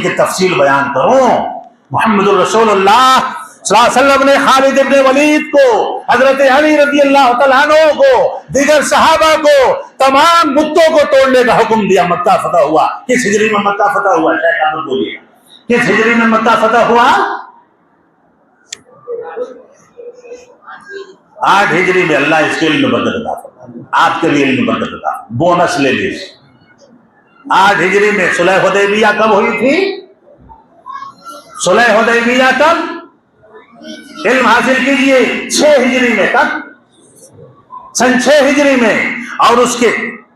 की तफसील बयान करूं। मोहम्मद रसूलुल्लाह सल्लल्लाहु अलैहि वसल्लम ने खालिद इब्न वलीद को, हजरत अली रज़ियल्लाहु तआला अन्हु को, दीगर सहाबा को, तमाम बुतों को तोड़ने का हुक्म दिया। मक्का फतह हुआ। किस हिजरी में मक्का फतह हुआ? शायद आप बोलिए, किस हिजरी में मक्का फतह हुआ? 8 हिजरी में। अल्लाह इसके इल्म में बरकत अता फरमाए, आपके लिए इल्म में बरकत अता। बोनस ले लीजिए। 8 हिजरी में। सुलह हुदैबिया कब हुई थी? सुलह हुदैबिया कब? इल्म हासिल कीजिए 6 हिजरी में। कब? सन 6 हिजरी में। और उसके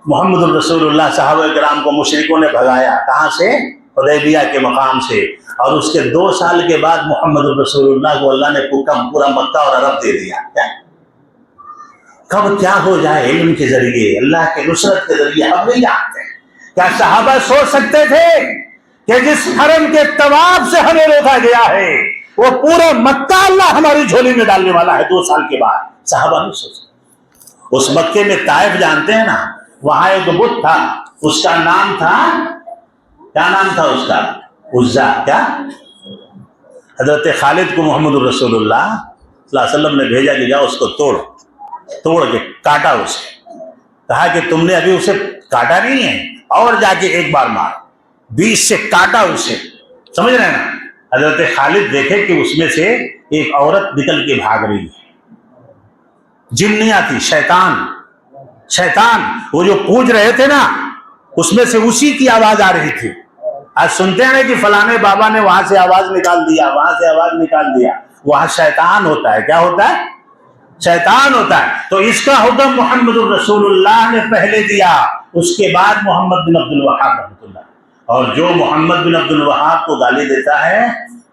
मोहम्मद रसूलुल्लाह सहाबा किराम को मुशरिकों ने भगाया। कहां से? हुदैबिया के मकाम से। और उसके 2 साल के बाद मोहम्मद रसूलुल्लाह को अल्लाह ने पूरा मक्का और अरब दे दिया। क्या कब क्या हो जाए इल्म के जरिए, अल्लाह के नुसरत के जरिए हम नहीं जानते। क्या सहाबा सोच सकते थे कि जिस हरम के तवाफ से हमें रोका गया है वो पूरा मक्का अल्लाह हमारी झोली में डालने वाला है 2 साल के बाद? सहाबा नहीं सोचा। उस मक्के में ताइफ जानते हैं ना, वहां एक बुत था, उसका नाम था, क्या नाम था उसका? उज्जा। क्या? हजरत खालिद को मोहम्मद रसूलुल्लाह सल्लल्लाहु अलैहि वसल्लम ने भेजा कि जाओ उसको तोड़ के काटा उसे। कहा कि तुमने अभी उसे काटा नहीं है, और जाके एक बार मार, बीच से काटा उसे। समझ रहे हैं ना? हजरत खालिद देखे कि उसमें से एक औरत निकल के भाग रही है। जिन्नियां थी, शैतान वो जो पूज रहे थे ना, उसमें से उसी की आवाज आ रही थी। आज सुनते हैं कि फलाने बाबा ने वहां से आवाज निकाल दिया, वहां से आवाज निकाल दिया। वहां शैतान होता है। क्या होता है? शैतान होता है। तो इसका हुक्म मोहम्मद रसूलुल्लाह ने पहले दिया, उसके बाद मोहम्मद बिन अब्दुल वहाब रहमतुल्लाह। और जो मोहम्मद बिन अब्दुल वहाब को गाली देता है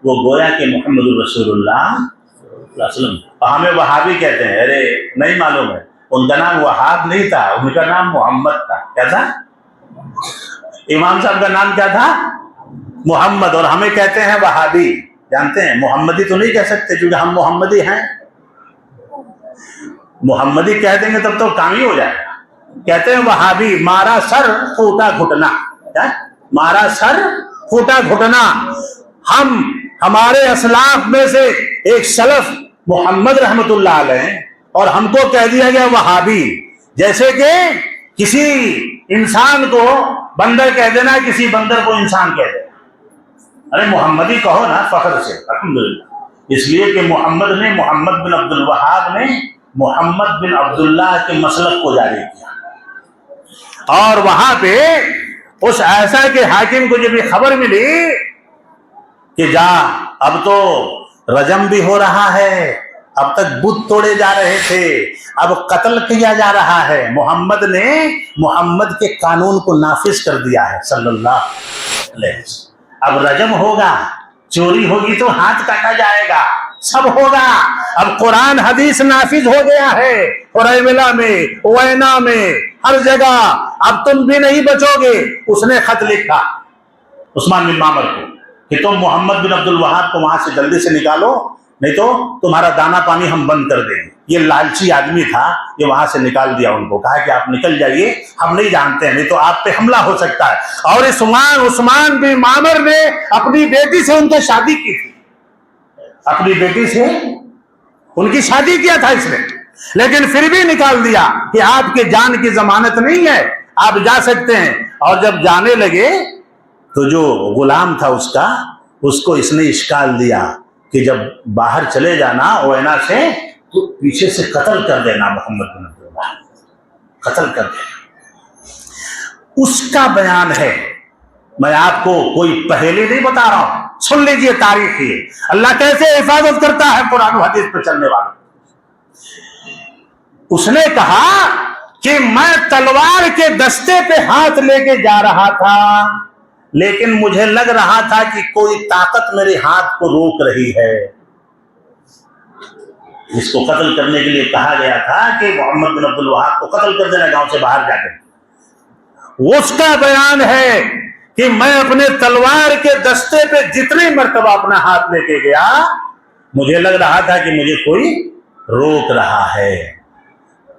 वो गोया के मोहम्मद रसूलुल्लाह सल्लल्लाहु अलैहि वसल्लम। हमें वहाबी कहते हैं। अरे नहीं मालूम है, उनका नाम वहाब नहीं था, उनका नाम मोहम्मद था। क्या था? इमाम साहब का नाम क्या था? मोहम्मद। और हमें कहते हैं वहाबी। जानते हैं, मोहम्मदी तो नहीं कह सकते क्योंकि हम मोहम्मदी हैं। मोहम्मदी कह देंगे तब तो काम ही हो जाएगा। कहते हैं वहाबी, मारा सर फूटा घुटना। क्या? मारा सर फूटा घुटना। हमारे असलाफ में से एक सलफ मोहम्मद रहमतुल्लाह अलैह, और हमको कह दिया गया वहाबी। जैसे कि किसी इंसान को बंदर कह देना, किसी बंदर को इंसान कह देना। अरे मोहम्मदी कहो ना फख्र से, अल्हम्दुलिल्लाह। इसलिए कि मोहम्मद बिन अब्दुल वहाब ने मोहम्मद बिन अब्दुल्लाह के मसलक को जारी किया। और वहां पे उस ऐसा के हाकिम को जब ये खबर मिली कि जा, अब तो रजम भी हो रहा है, अब तक बुत तोड़े जा रहे थे, अब कत्ल किया जा रहा है, मोहम्मद ने मोहम्मद के कानून को नाफिज कर दिया है सल्लल्लाहु अलैहि वसल्लम। अब रजम होगा, चोरी होगी तो हाथ काटा जाएगा, सब होगा। अब कुरान हदीस नाफिज हो गया है, हुरैमिला में, उवैना में, हर जगह। अब तुम भी नहीं बचोगे। उसने खत लिखा उस्मान बिन मामर को कि तुम मोहम्मद बिन अब्दुल वहाब को वहां से जल्दी से निकालो, नहीं तो तुम्हारा दाना पानी हम बंद कर देंगे। ये लालची आदमी था, ये वहां से निकाल दिया उनको। कहा कि आप निकल जाइए, हम नहीं जानते हैं, नहीं तो आप पे हमला हो सकता है। और उस्मान बिन मामर ने अपनी बेटी से उनकी शादी की थी। अपनी बेटी से उनकी शादी किया था इसने, लेकिन फिर भी निकाल दिया कि आपके जान की जमानत नहीं है, आप जा सकते हैं। और जब जाने लगे तो जो गुलाम था उसको इसने इश्काल दिया कि जब बाहर चले जाना ओएना से तो पीछे से कत्ल कर देना, मोहम्मद बिन अब्दुल्लाह कत्ल कर देना। उसका बयान है। मैं आपको कोई पहेली नहीं बता रहा हूं, सुन लीजिए तारीख ये। अल्लाह कैसे हिफाजत करता है कुरान हदीस पर चलने वालों। उसने कहा कि मैं तलवार के दस्ते पे हाथ लेके जा रहा था, लेकिन मुझे लग रहा था कि कोई ताकत मेरे हाथ को रोक रही है। इसको कत्ल करने के लिए कहा गया था कि मोहम्मद बिन अब्दुल वहाब को कत्ल कर देना गांव से बाहर जाकर। उसका बयान है कि मैं अपने तलवार के दस्ते पे जितने मर्तबा अपना हाथ लेके गया, मुझे लग रहा था कि मुझे कोई रोक रहा है।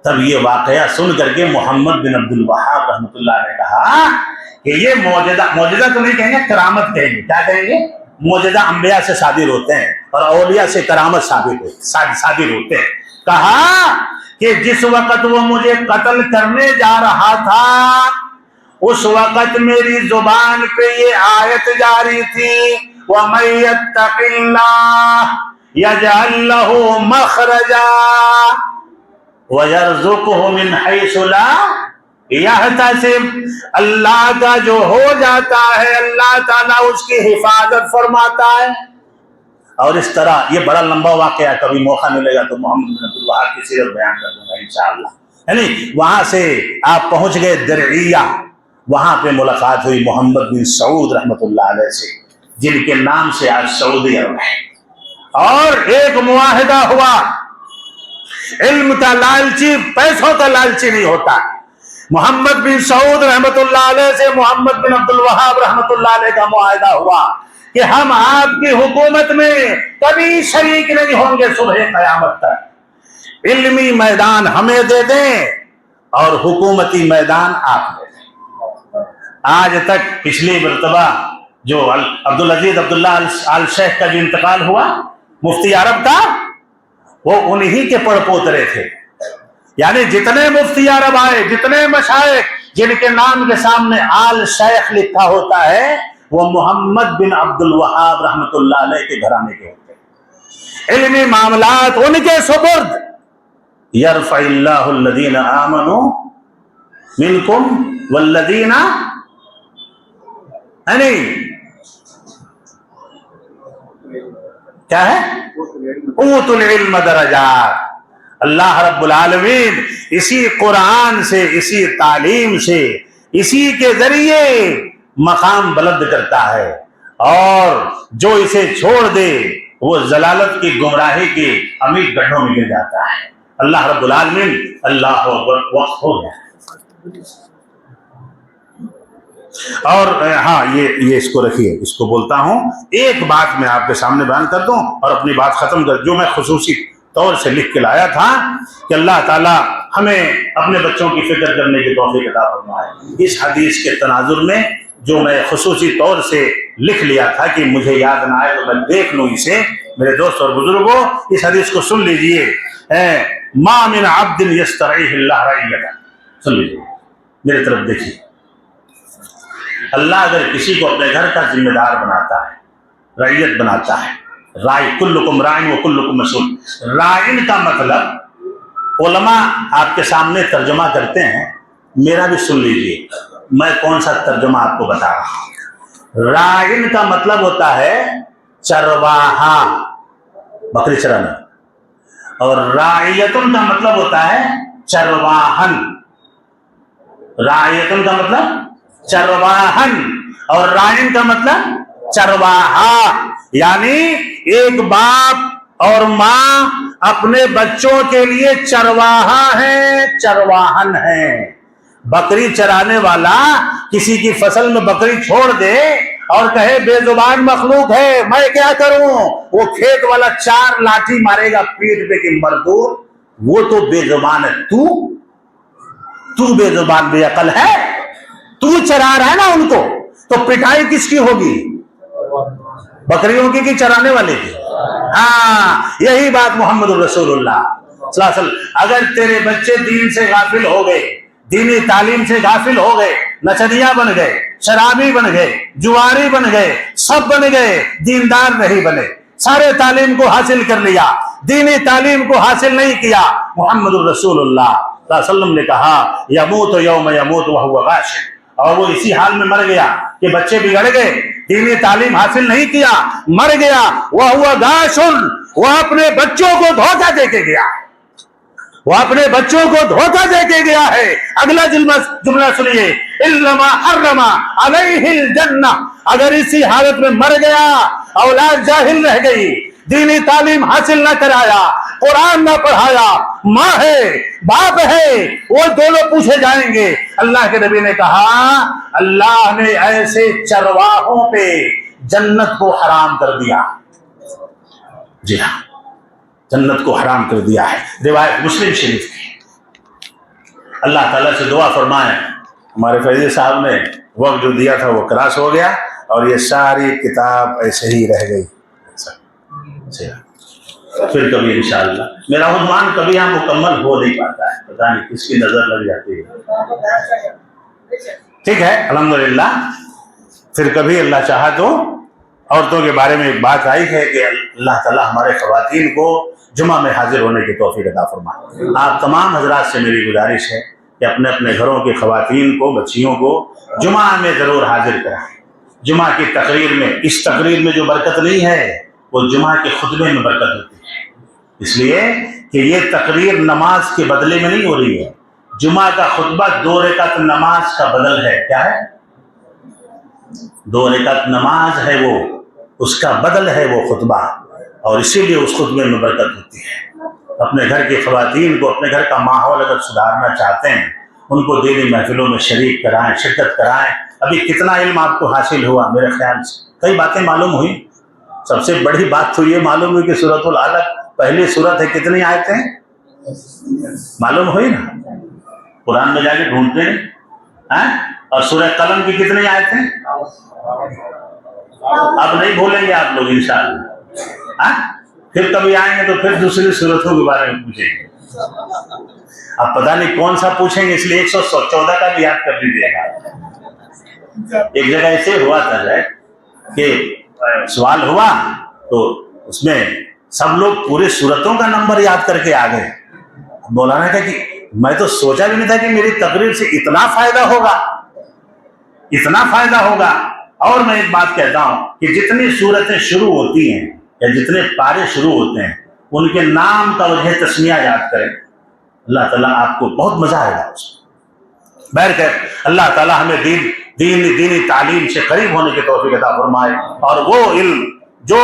तब ये वाकया सुन करके मोहम्मद बिन अब्दुल वहाब रहमतुल्लाह ने कहा कि ये मौजज़ा तो नहीं कहेंगे, करामत कहेंगे। क्या कहेंगे? मौजज़ा अंबिया से सादिर होते हैं और औलिया से करामत सादिर होते हैं। कहा कि जिस वक्त वो मुझे कत्ल करने जा रहा था उस वक्त मेरी जुबान पे ये आयत जारी थी, वमन यत्तक़िल्लाह यजअल लहू मखरजा व यरज़ुक़हु मिन हैसु ला यहतसिब। अल्लाह का जो हो जाता है अल्लाह ताला उसकी हिफाजत फरमाता है। और इस तरह ये बड़ा लंबा वाकया, कभी मौका मिलेगा तो मोहम्मद बिन अब्दुल वहाब की सीरत बयान कर दूंगा इंशाअल्लाह, है नहीं। वहां से आप पहुंच गए दरइया, वहां पे मुलाकात हुई मोहम्मद बिन सऊद रहमतुल्लाह अलैह से, जिनके नाम से आज सऊदी अरब है। और एक मुआहिदा हुआ। इल्म का लालची पैसों का लालची नहीं होता। मोहम्मद बिन सऊद रहमतुल्लाह अलैह से मोहम्मद बिन अब्दुल वहाब रहमतुल्लाह अलैह का मुआहिदा हुआ कि हम आपकी हुकूमत में कभी शरीक नहीं होंगे सुबह क़यामत तक। इल्मी मैदान हमें दे दें और हुकूमती मैदान आप दे दें। आज तक पिछली मरतबा जो अब्दुल अजीज अब्दुल्ला अल शेख का जो इंतकाल हुआ मुफ्ती अरब का, वो उन्हीं के पड़पोतरे थे। यानी जितने मुफ्ती अरब आए, जितने मशाइख जिनके नाम के सामने आल शेख लिखा होता है, वो मोहम्मद बिन अब्दुल वहाब रहमतुल्लाह अलैह के घराने के होते हैं। इल्मी मामलात उनके सुपुर्द। यरफ़इल्लाहु अल्लज़ीना आमनू मिनकुम वल्लज़ीना, नहीं क्या है, ऊतुल इल्म दरजात। अल्लाह रब्बुल आलमीन इसी कुरान से, इसी तालीम से, इसी के जरिए मकाम बुलंद करता है, और जो इसे छोड़ दे वो जलालत की गुमराही के अमीर गड्ढों में गिर जाता है। अल्लाह रब्बुल आलमीन, अल्लाह वक्त हो गया। और हाँ, ये इसको रखिए, इसको बोलता हूं। एक बात मैं आपके सामने बयान कर दूं और अपनी बात खत्म कर, जो मैं खुसूसी तौर से लिख के लाया था कि अल्लाह ताला हमें अपने बच्चों की फिक्र करने की तौफीक अता फरमाए। इस हदीस के तनाजुर में जो मैं खुसूसी तौर से लिख लिया था कि मुझे याद ना आए तो मैं देख लूं इसे। मेरे दोस्त और बुजुर्गों, इस हदीस को सुन लीजिए। मा मिन अब्दिन यस्तरईहिल्लाह रईयतन, सुन लीजिए, मेरी तरफ देखिए। अल्लाह अगर किसी को अपने घर का जिम्मेदार बनाता है, रईयत बनाता है, राय, कुल्लुकुम राइन व कुल्लुकुम मसऊल। राइन का मतलब उलमा आपके सामने तर्जुमा करते हैं, मेरा भी सुन लीजिए, मैं कौन सा तर्जुमा आपको बता रहा हूं। राइन का मतलब होता है चरवाहा, बकरी चराना, और रायतुन का मतलब होता है चरवाहन। रायतुन का मतलब चरवाहन और राइन का मतलब चरवाहा। यानी एक बाप और माँ अपने बच्चों के लिए चरवाहा है, चरवाहन है। बकरी चराने वाला किसी की फसल में बकरी छोड़ दे और कहे बेजुबान मखलूक है, मैं क्या करूं, वो खेत वाला 4 लाठी मारेगा पीठ पे कि मजदूर, वो तो बेजुबान है। तू बेजुबान बेअकल है, तू चरा रहा है ना उनको, तो पिटाई किसकी होगी? बकरियों की कि चराने वाले की? हाँ, यही बात मोहम्मद रसूलुल्लाह सल्लल्लाहु अलैहि वसल्लम। अगर तेरे बच्चे दीन से गाफिल हो गए, दीनी तालीम से गाफिल हो गए, नचनिया बन गए, शराबी बन गए, जुआरी बन गए, सब बन गए, दीनदार नहीं बने, सारे तालीम को हासिल कर लिया, दीनी तालीम को हासिल नहीं किया, मोहम्मद रसूलुल्लाह सल्लल्लाहु अलैहि वसल्लम ने कहा यमूत यौम यमूत व हुवा गाशिन, और वो इसी हाल में मर गया कि बच्चे बिगड़ गए, दीनी तालीम हासिल नहीं किया, मर गया। वह हुआ गाशुन, वह अपने बच्चों को धोखा देके गया, वह अपने बच्चों को धोखा देके गया है। अगला जुमला सुनिए, इल्लमा हर्रमा अलैहिल जन्ना। अगर इसी हालत में मर गया, औलाद जाहिल रह गई, दीनी तालीम हासिल न कराया, कुरान न पढ़ाया, माँ है बाप है, वो दोनों पूछे जाएंगे। अल्लाह के नबी ने कहा अल्लाह ने ऐसे चरवाहों पे जन्नत को हराम कर दिया। जी हाँ, जन्नत को हराम कर दिया है। रिवायत मुस्लिम शरीफ की। اللہ تعالیٰ سے دعا فرمائیں ہمارے فیضی صاحب نے وقت جو دیا تھا وہ کراس ہو گیا اور یہ ساری کتاب ایسے ہی رہ گئی. پھر کبھی انشاءاللہ میرا عنوان کبھی یہاں مکمل ہو نہیں پاتا ہے, پتہ نہیں کس کی نظر لگ جاتی ہے. ٹھیک ہے الحمدللہ. پھر کبھی اللہ چاہا تو عورتوں کے بارے میں ایک بات آئی ہے کہ اللہ تعالیٰ ہمارے خواتین کو جمعہ میں حاضر ہونے کی توفیق عطا فرمائے. آپ تمام حضرات سے میری گزارش ہے کہ اپنے اپنے گھروں کی خواتین کو, بچیوں کو جمعہ میں ضرور حاضر کرائیں. جمعہ کی تقریر میں, اس تقریر میں جو برکت نہیں ہے وہ جمعہ کے خطبے میں برکت ہوتی ہے. اس لیے کہ یہ تقریر نماز کے بدلے میں نہیں ہو رہی ہے. جمعہ کا خطبہ 2 رکعت نماز کا بدل ہے. کیا ہے؟ 2 رکعت نماز ہے, وہ اس کا بدل ہے وہ خطبہ, اور اسی لیے اس خطبے میں برکت ہوتی ہے. اپنے گھر کی خواتین کو, اپنے گھر کا ماحول اگر سدھارنا چاہتے ہیں, ان کو دینی محفلوں میں شریک کرائیں, شرکت کرائیں. ابھی کتنا علم آپ کو حاصل ہوا؟ میرے خیال سے کئی باتیں معلوم ہوئی. سب سے بڑی بات تو یہ معلوم ہوئی کہ سورۃ العلق پہلی سورت ہے, کتنی آیتیں معلوم ہوئی نا؟ قرآن میں جا کے ڈھونڈتے ہیں. اور سورہ قلم کی کتنی آیتیں؟ اب نہیں بھولیں گے آپ لوگ انشاءاللہ. پھر کبھی آئیں گے تو پھر دوسری سورتوں کے بارے میں پوچھیں گے. اب پتہ نہیں کون سا پوچھیں گے, اس لیے 114 کا بھی یاد کر لیجیے گا. ایک جگہ ایسے ہوا تھا کہ سوال ہوا تو اس میں سب لوگ پورے سورتوں کا نمبر یاد کر کے آ گئے. مولانا کہا کہ میں تو سوچا بھی نہیں تھا کہ میری تقریر سے اتنا فائدہ ہوگا, اتنا فائدہ ہوگا. اور میں ایک بات کہتا ہوں کہ جتنی سورتیں شروع ہوتی ہیں یا جتنے پارے شروع ہوتے ہیں, ان کے نام کا وجہ تسمیہ یاد کریں. اللہ تعالیٰ آپ کو بہت مزہ آئے گا اس میں. بہرکیف اللہ تعالیٰ ہمیں دینی تعلیم سے قریب ہونے کی توفیق عطا فرمائے, اور وہ علم جو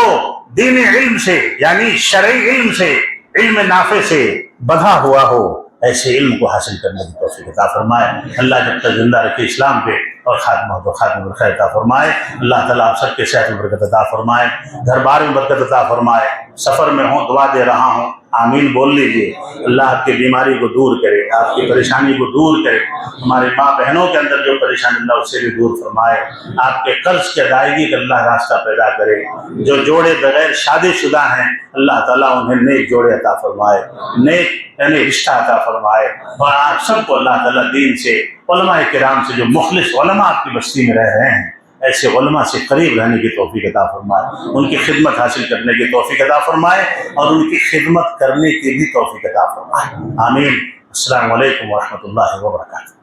دینی علم سے یعنی شرعی علم سے, علم نافع سے بندھا ہوا ہو, ایسے علم کو حاصل کرنے کی توفیق عطا فرمائے. اللہ جب تک زندہ رکھے اسلام پہ اور خاتمہ بالخیر عطا فرمائے. اللہ تعالیٰ آپ سب کے صحت میں برکت عطا فرمائے, گھر بار میں برکت عطا فرمائے. سفر میں ہوں دعا دے رہا ہوں, آمین بول لیجیے. اللہ آپ کی بیماری کو دور کرے, آپ کی پریشانی کو دور کرے. ہمارے ماں بہنوں کے اندر جو پریشانی اللہ اسے بھی دور فرمائے. آپ کے قرض کی ادائیگی کا اللہ راستہ پیدا کرے. جو جوڑے بغیر شادی شدہ ہیں اللہ تعالیٰ انہیں نیک جوڑے عطا فرمائے, نیک یعنی رشتہ عطا فرمائے. اور آپ سب کو اللہ تعالیٰ دین سے, علماء کرام سے, جو مخلص علماء آپ کی بستی میں رہ رہے ہیں, ایسے علماء سے قریب رہنے کی توفیق عطا فرمائے. ان کی خدمت حاصل کرنے کی توفیق عطا فرمائے, اور ان کی خدمت کرنے کی بھی توفیق عطا فرمائے. آمین. السلام علیکم ورحمۃ اللہ وبرکاتہ.